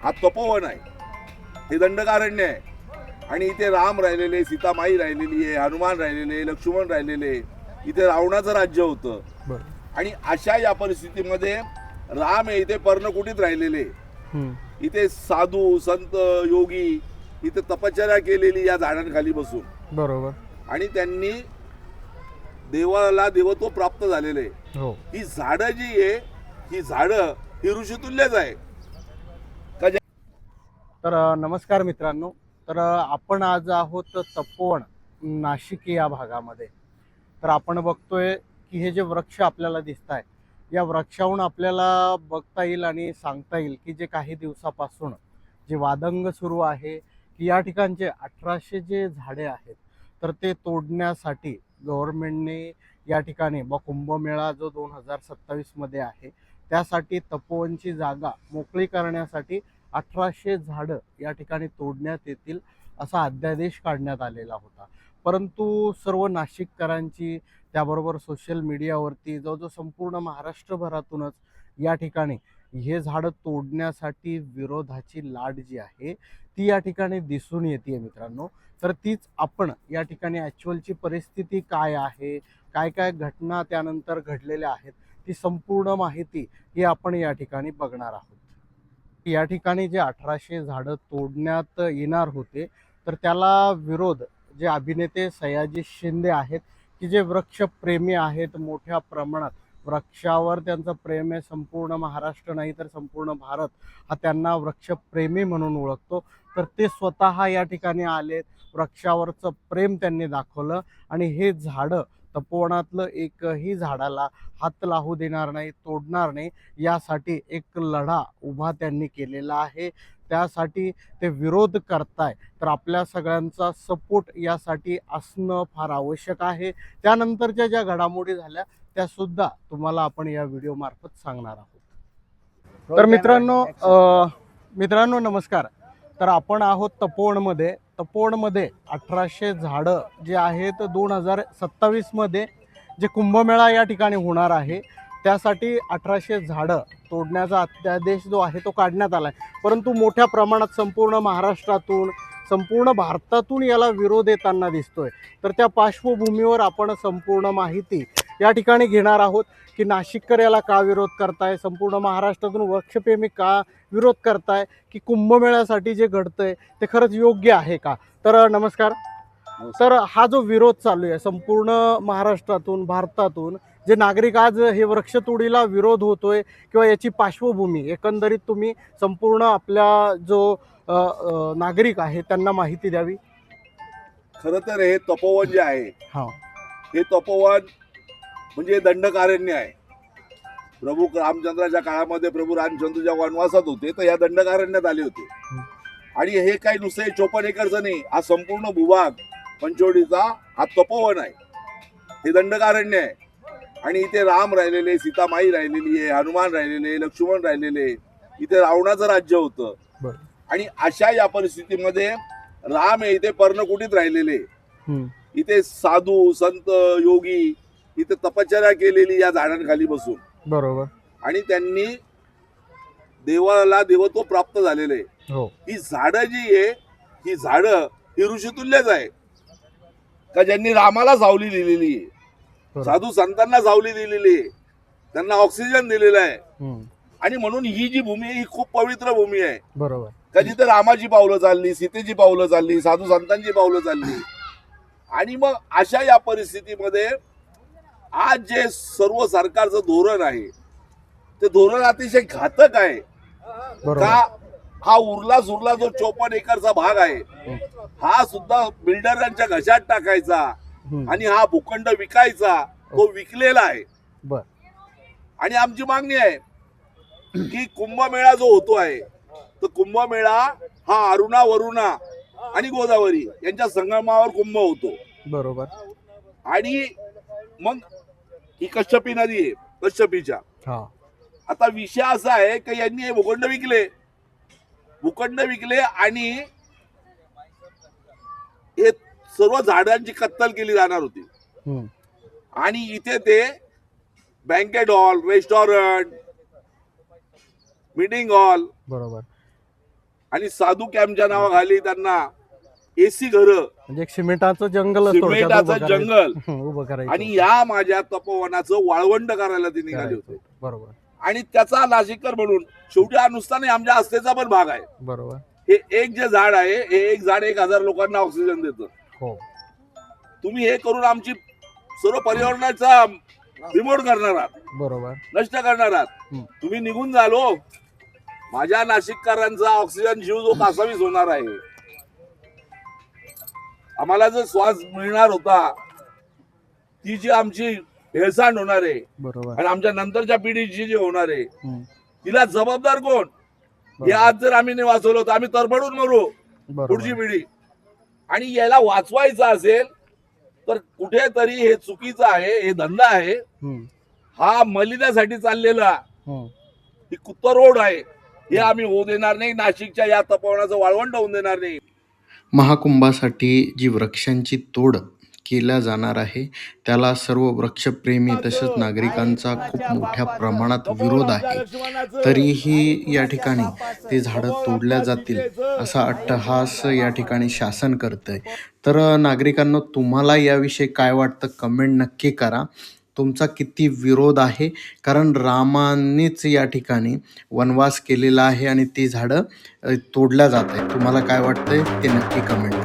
हा तपोवन आहे, हे दंडकारण्य आहे. आणि इथे राम राहिलेले, सीतामाई राहिलेली आहे, हनुमान राहिलेले, लक्ष्मण राहिलेले, इथे रावणाचं राज्य होतं. आणि अशा या परिस्थितीमध्ये राम हे इथे पर्णकुटीत राहिलेले, इथे साधू संत योगी इथे तपश्चर्या केलेली या झाडांखाली बसून. बरोबर. आणि त्यांनी देवाला देवत्व प्राप्त झालेले. ही झाडं जी आहे, ही झाडं ही ऋषितुल्यच आहे. तर नमस्कार मित्रांनो. तर आपण आज आहोत तपोवन नाशिक या भागामध्ये. तर आपण बघतोय की हे जे वृक्ष आपल्याला दिसत आहे, या वृक्षाहून आपल्याला बघता येईल आणि सांगता येईल की जे काही दिवसापासून जे वादंग सुरू आहे की या ठिकाणचे 1800 जे झाडे आहेत तर ते तोडण्यासाठी गव्हर्नमेंटने या ठिकाणी कुंभमेळा जो 2027 मध्ये आहे त्यासाठी तपोवनची जागा मोकळी करण्यासाठी 1800 झाडं या ठिकाणी तोडण्यात येतील असा अध्यादेश काढण्यात आलेला होता. परंतु सर्व नाशिककरांची त्याबरोबर सोशल मीडियावरती जवळजवळ संपूर्ण महाराष्ट्रभरातूनच या ठिकाणी हे झाडं तोडण्यासाठी विरोधाची लाट जी आहे ती या ठिकाणी दिसून येते मित्रांनो. तर तीच आपण या ठिकाणी ॲक्च्युअलची परिस्थिती काय आहे, काय काय घटना त्यानंतर घडलेल्या आहेत, ती संपूर्ण माहिती ही आपण या ठिकाणी बघणार आहोत. या ठिकाणी जे 1800 झाडं तोडण्यात येणार होते तर त्याला विरोध जे अभिनेते सयाजी शिंदे आहेत की जे वृक्षप्रेमी आहेत, मोठ्या प्रमाणात वृक्षावर त्यांचं प्रेम आहे. संपूर्ण महाराष्ट्र नाही तर संपूर्ण भारत हा त्यांना वृक्षप्रेमी म्हणून ओळखतो. तर ते स्वतः या ठिकाणी आलेत, वृक्षावरचं प्रेम त्यांनी दाखवलं आणि हे झाडं तपोवनातलं एकही झाडाला हात लावू देणार नाही, तोडणार नाही, यासाठी एक लढा उभा त्यांनी केलेला आहे. त्यासाठी ते विरोध करताय. तर आपल्या सगळ्यांचा सपोर्ट यासाठी असणं फार आवश्यक आहे. त्यानंतरच्या ज्या घडामोडी झाल्या त्या सुद्धा तुम्हाला आपण या व्हिडिओ मार्फत सांगणार आहोत. तर मित्रांनो नमस्कार. तर आपण आहोत तपोवनमध्ये. तपोवनमध्ये 1800 झाडं जे आहेत 2027 मध्ये जे कुंभमेळा या ठिकाणी होणार आहे त्यासाठी 1800 झाडं तोडण्याचा अध्यादेश जो आहे तो काढण्यात आला आहे. परंतु मोठ्या प्रमाणात संपूर्ण महाराष्ट्रातून संपूर्ण भारतातून याला विरोध येताना दिसतोय. तर त्या पार्श्वभूमीवर आपण संपूर्ण माहिती या ठिकाणी घेणार आहोत की नाशिककर याला का विरोध करताय, संपूर्ण महाराष्ट्रातून वृक्षप्रेमी का विरोध करताय, की कुंभमेळ्यासाठी जे घडतंय ते खरंच योग्य आहे का. तर नमस्कार. तर हा जो विरोध चालू आहे संपूर्ण महाराष्ट्रातून भारतातून जे नागरिक आज हे वृक्षतोडीला विरोध होतोय किंवा याची पार्श्वभूमी एकंदरीत तुम्ही संपूर्ण आपल्या जो नागरिक आहे त्यांना माहिती द्यावी. खरं तर हे तपोवन जे आहे, हे तपोवन म्हणजे दंडकारण्य आहे. प्रभू रामचंद्राच्या काळामध्ये प्रभू रामचंद्र जेव्हा वनवासात होते तर या दंडकारण्यात आले होते. आणि हे काही नुसते 54 एकरचं नाही, हा संपूर्ण भूभाग पंचवटीचा हा तपोवन आहे, हे दंडकारण्य आहे. आणि इथे राम राहिलेले, सीतामाई राहिलेली आहे, हनुमान राहिलेले, लक्ष्मण राहिलेले, इथे रावणाचं राज्य होतं. आणि अशा या परिस्थितीमध्ये राम हे इथे पर्णकुटीत राहिलेले, इथे साधू संत योगी इथे तपश्चर्या केलेली या झाडांखाली बसून. बरोबर. आणि त्यांनी देवाला देवत्व प्राप्त झालेले. ही झाडं जी आहे, ही झाडं ही ऋषितुल्यच आहे का ज्यांनी रामाला सावली दिलेली आहे, साधू संतांना सावली दिलेली आहे, त्यांना ऑक्सिजन दिलेला आहे. आणि म्हणून ही जी भूमी आहे ही खूप पवित्र भूमी आहे. बरोबर. का जिथे रामाची पावलं चालली, सीतेची पावलं चालली, साधू संतांची पावलं चालली. आणि मग अशा या परिस्थितीमध्ये आज जे सर्व सरकारचं धोरण आहे ते धोरण अतिशय घातक आहे. का हा उरला सुरला जो 54 एकरचा भाग आहे हा सुद्धा बिल्डरांच्या घशात टाकायचा आणि हा भूखंड विकायचा, तो विकलेला आहे. आणि आमची मागणी आहे की कुंभमेळा जो होतो आहे तर कुंभमेळा हा अरुणा वरुणा आणि गोदावरी यांच्या संगमावर कुंभ होतो. बरोबर. आणि मग ही कश्यपी नदी आहे, कश्यपीच्या. आता विषय असा आहे की यांनी हे भूखंड विकले आणि हे सर्व झाडांची कत्तल केली जाणार होती. आणि इथे ते banquet hall, restaurant, meeting hall, बरोबर, आणि साधू कॅम्पच्या नावाखाली त्यांना एसी घरं, म्हणजे एक सिमेंटाचं जंगल सिमेंटाचं जंगल उभं करायचं आणि या माझ्या तपोवनाचं वाळवंट करायला ते निघाले होते. बरोबर आणि त्याचा नाशिककर म्हणून शेवटी हा नुसता नाही, आमच्या आस्थेचा पण भाग आहे. बरोबर. हे एक जे झाड आहे, हे एक झाड 1000 लोकांना ऑक्सिजन देतं. हो तुम्ही हे करून आमची सर्व पर्यावरणाचा रिमोट करणार आहात, बरोबर. नष्ट करणार आहात. तुम्ही निघून झालो, माझ्या नाशिककरांचा ऑक्सिजन जीव जो कासावीस होणार आहे. आम्हाला जो श्वास मिळणार होता, ती जी आमची हेळसांड होणार आहे बरोबर. आणि आमच्या नंतरच्या पिढीची जी होणार आहे, तिला जबाबदार कोण? हे आज जर आम्ही नाही वाचवलं तर आम्ही तरफडून मरू, पुढची पिढी. आणि याला वाचवायचं असेल तर कुठेतरी हे चुकीचं आहे, हे धंदा आहे. हा मलिदासाठी चाललेला ही कुत्ता रोड आहे, हे आम्ही होऊ देणार नाही. नाशिकच्या या तपोवनाचं वाळवंट होऊन देणार नाही. महाकुंभासाठी जी वृक्षांची तोड केल्या जाणार आहे त्याला सर्व वृक्षप्रेमी तसेच नागरिकांचा खूप मोठ्या प्रमाणात विरोध आहे. तरीही या ठिकाणी ते झाडं तोडल्या जातील असा अट्टहास या ठिकाणी शासन करतंय. तर नागरिकांना तुम्हाला याविषयी काय वाटतं कमेंट नक्की करा. तुमचा किती विरोध आहे, कारण रामानेच या ठिकाणी वनवास केलेला आहे आणि ती झाडं तोडल्या जात आहेत. तुम्हाला काय वाटतंय ते नक्की कमेंट करा.